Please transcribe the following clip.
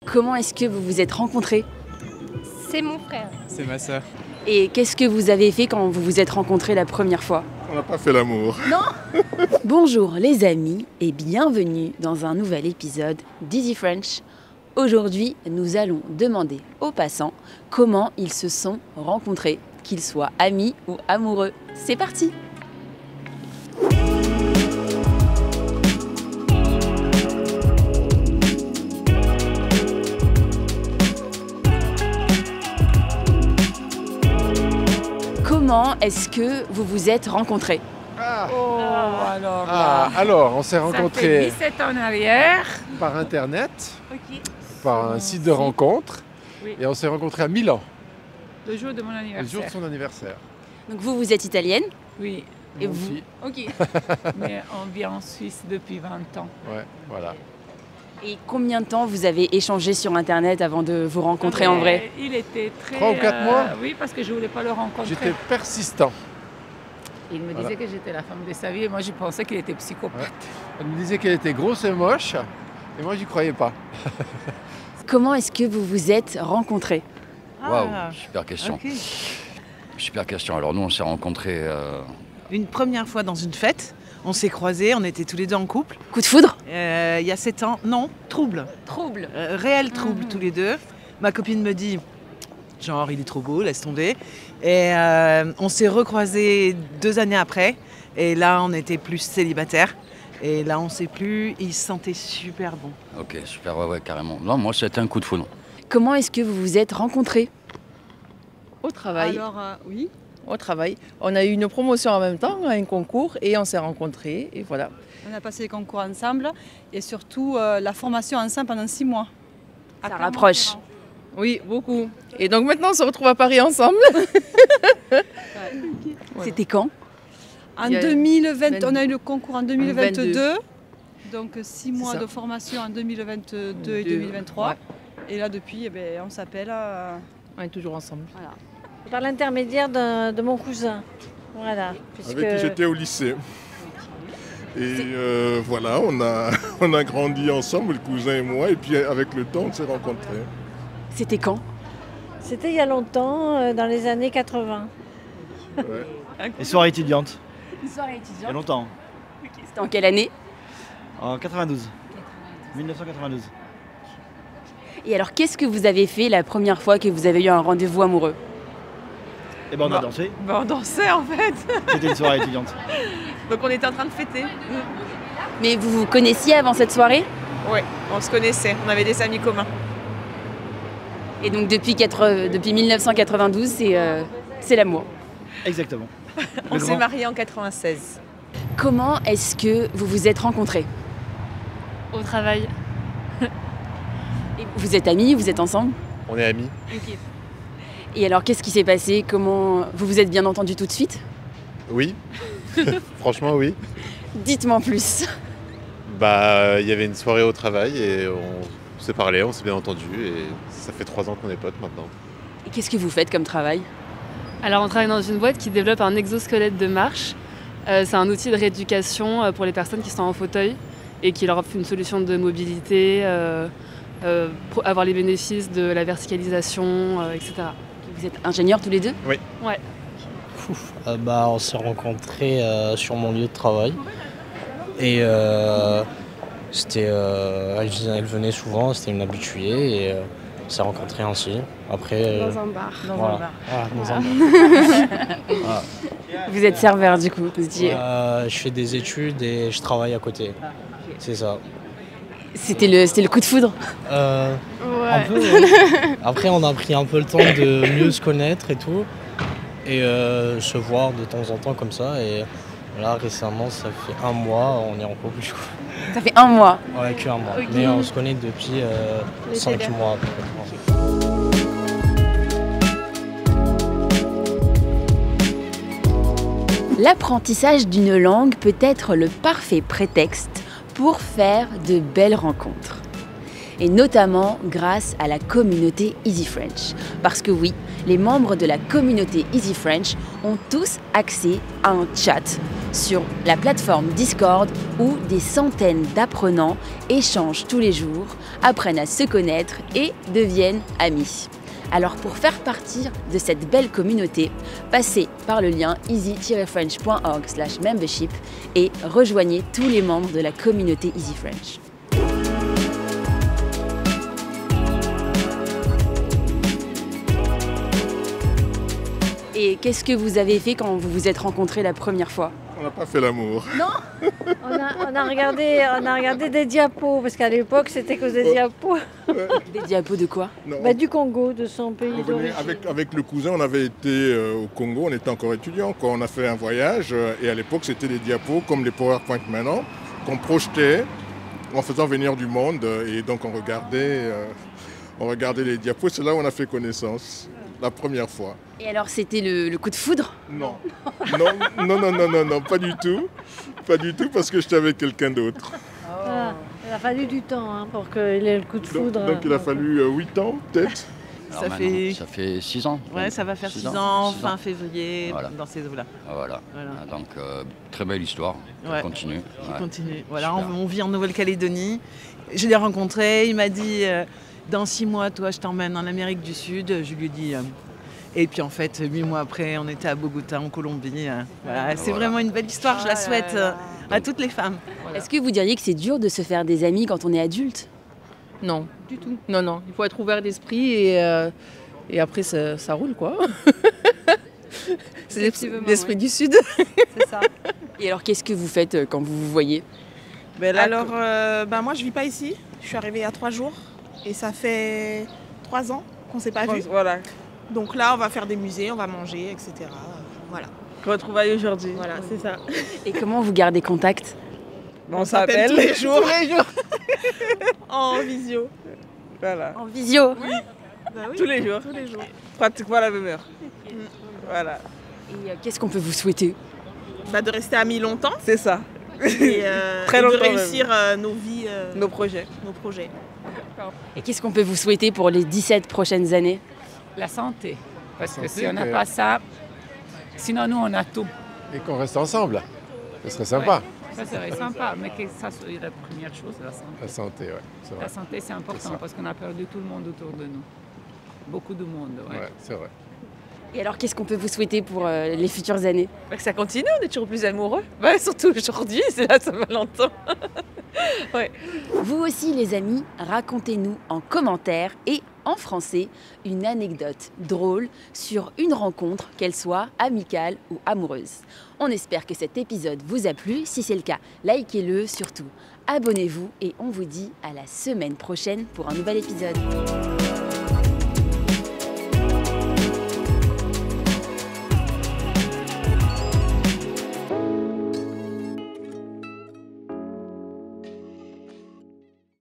Comment est-ce que vous vous êtes rencontrés? C'est mon frère. C'est ma sœur. Et qu'est-ce que vous avez fait quand vous vous êtes rencontrés la première fois? On n'a pas fait l'amour. Non. Bonjour les amis et bienvenue dans un nouvel épisode d'Easy French. Aujourd'hui, nous allons demander aux passants comment ils se sont rencontrés, qu'ils soient amis ou amoureux. C'est parti! Comment est-ce que vous vous êtes rencontrés? Alors, on s'est rencontrés Ça fait 17 ans en arrière. par internet, Ok. par un site de rencontre, Oui. et on s'est rencontrés à Milan, Le jour de mon le anniversaire. jour de son anniversaire. Donc vous êtes italienne Oui, et Moi vous? aussi. Ok. mais on vit en Suisse depuis 20 ans. Ouais, voilà. Et combien de temps vous avez échangé sur internet avant de vous rencontrer en vrai? Il était très... 3 ou 4 mois. Oui, parce que je ne voulais pas le rencontrer. J'étais persistant. Il me Voilà. disait que j'étais la femme de sa vie et moi je pensais qu'il était psychopathe. Ouais. Elle me disait qu'elle était grosse et moche, et moi j'y croyais pas. Comment est-ce que vous vous êtes rencontrés? Waouh, super question. Ok. Super question. Alors nous, on s'est rencontrés. Une première fois dans une fête, on s'est croisés, on était tous les deux en couple. Coup de foudre? Il y a 7 ans, non, trouble. Trouble. Réel trouble tous les deux. Ma copine me dit, genre il est trop beau, laisse tomber. Et on s'est recroisés 2 années après. Et là, on était plus célibataires. Et là, on sait plus, il se sentait super bon. Ok, super, ouais, carrément. Non, moi, c'était un coup de foudre. Comment est-ce que vous vous êtes rencontrés? Au travail. Alors, oui. Au travail. On a eu une promotion en même temps, un concours, et on s'est rencontrés, et voilà. On a passé les concours ensemble et surtout la formation ensemble pendant 6 mois. Ça rapproche. Oui, beaucoup. Et donc maintenant, on se retrouve à Paris ensemble. C'était quand? En Il y a 2020, on a eu le concours en 2022. 22. Donc 6 mois ça. de formation en 2022 et 2023. Et là, depuis, eh ben, on s'appelle. On est toujours ensemble. Voilà. Par l'intermédiaire de mon cousin. Voilà. Puisque... Avec qui j'étais au lycée. Et voilà, on a grandi ensemble, le cousin et moi, et puis avec le temps, on s'est rencontrés. C'était quand? C'était il y a longtemps, dans les années 80. Ouais. Les soirées étudiantes. Une soirée Il y a étudiante. longtemps. C'était en quelle année? En 92. 1992. Et alors, qu'est-ce que vous avez fait la première fois que vous avez eu un rendez-vous amoureux? Et ben on a dansé. On dansait en fait. C'était une soirée étudiante. Donc on était en train de fêter. Mais vous vous connaissiez avant cette soirée? Oui, on se connaissait. On avait des amis communs. Et donc depuis 1992, c'est l'amour. Exactement. On s'est mariés en 96. Comment est-ce que vous vous êtes rencontrés? Au travail. Et vous êtes amis, vous êtes ensemble? On est amis. Et alors, qu'est-ce qui s'est passé? Comment vous vous êtes bien entendus tout de suite? Oui. Franchement, oui. Dites-moi plus. Bah, il y avait une soirée au travail et on s'est parlé, on s'est bien entendu, et ça fait 3 ans qu'on est potes maintenant. Et qu'est-ce que vous faites comme travail? Alors on travaille dans une boîte qui développe un exosquelette de marche. C'est un outil de rééducation pour les personnes qui sont en fauteuil et qui leur offre une solution de mobilité, pour avoir les bénéfices de la verticalisation, etc. Vous êtes ingénieurs tous les deux? Ouais. On s'est rencontrés sur mon lieu de travail. Et elle venait souvent, c'était une habituée, et on s'est rencontrés ainsi. Après, Dans un bar. dans un bar. Dans un bar. Voilà. Vous êtes serveur du coup, vous disiez. Je fais des études et je travaille à côté. C'est ça. C'était le coup de foudre? Un peu, ouais. Après, on a pris un peu le temps de mieux se connaître et tout. Et se voir de temps en temps comme ça. Et là, récemment, ça fait 1 mois, on est en couple. Ça fait 1 mois? Ouais, que 1 mois. Ok. Mais on se connaît depuis 5 mois à peu près. L'apprentissage d'une langue peut être le parfait prétexte pour faire de belles rencontres. Et notamment grâce à la communauté Easy French. Parce que oui, les membres de la communauté Easy French ont tous accès à un chat sur la plateforme Discord où des centaines d'apprenants échangent tous les jours, apprennent à se connaître et deviennent amis. Alors pour faire partie de cette belle communauté, passez par le lien easy-french.org/membership et rejoignez tous les membres de la communauté Easy French. Et qu'est-ce que vous avez fait quand vous vous êtes rencontrés la première fois? On n'a pas fait l'amour. Non. On a regardé des diapos, parce qu'à l'époque, c'était que des diapos. Des diapos de quoi? Du Congo, de son pays d'origine. Avec le cousin, on avait été au Congo, on était encore étudiants quand on a fait un voyage. Et à l'époque, c'était des diapos, comme les PowerPoint maintenant, qu'on projetait en faisant venir du monde. Et donc, on regardait les diapos. C'est là où on a fait connaissance, la première fois. Et alors, c'était le coup de foudre? Non, pas du tout. Pas du tout, parce que j'étais avec quelqu'un d'autre. Ah, il a fallu du temps pour qu'il ait le coup de foudre. Donc il a fallu 8 ans, peut-être. Ça fait 6 ans. Ouais, ça va faire 6 ans, fin février, voilà. Dans ces eaux-là. Voilà. Donc, très belle histoire. Ouais. Continue. Continue. Voilà, on vit en Nouvelle-Calédonie. Je l'ai rencontré, il m'a dit dans 6 mois, toi, je t'emmène en Amérique du Sud. Je lui ai dit. Et puis en fait, 8 mois après, on était à Bogota, en Colombie. Voilà. C'est vraiment une belle histoire, je la souhaite à toutes les femmes. Voilà. Est-ce que vous diriez que c'est dur de se faire des amis quand on est adulte? Non, du tout. Non, il faut être ouvert d'esprit et après ça roule quoi. C'est l'esprit du Sud. C'est ça. Et alors qu'est-ce que vous faites quand vous vous voyez? Alors, moi je vis pas ici, je suis arrivée il y a 3 jours et ça fait 3 ans qu'on s'est pas vus. Voilà. Donc là, on va faire des musées, on va manger, etc. Voilà. Retrouvailles aujourd'hui. Voilà, c'est ça. Et comment vous gardez contact? On s'appelle tous les jours. tous les jours. En visio. Voilà. En visio? Oui. Tous les jours. Pratiquement à la même heure. Voilà. Et qu'est-ce qu'on peut vous souhaiter? De rester amis longtemps. C'est ça. Et, Très et de longtemps réussir nos vies. Nos projets. Et qu'est-ce qu'on peut vous souhaiter pour les 17 prochaines années? La santé. Parce que si on n'a pas ça, sinon nous on a tout. Et qu'on reste ensemble. Ce serait sympa. Ouais, ça serait sympa, mais que ça soit la première chose, la santé. La santé, oui, c'est vrai. La santé c'est important parce qu'on a perdu tout le monde autour de nous. Beaucoup de monde, ouais. Ouais, c'est vrai. Et alors qu'est-ce qu'on peut vous souhaiter pour les futures années? Que ça continue, on est toujours plus amoureux. Surtout aujourd'hui, c'est la Saint-Valentin. Ouais. Vous aussi les amis, racontez-nous en commentaire et en français une anecdote drôle sur une rencontre, qu'elle soit amicale ou amoureuse. On espère que cet épisode vous a plu. Si c'est le cas, likez-le, surtout abonnez-vous et on vous dit à la semaine prochaine pour un nouvel épisode.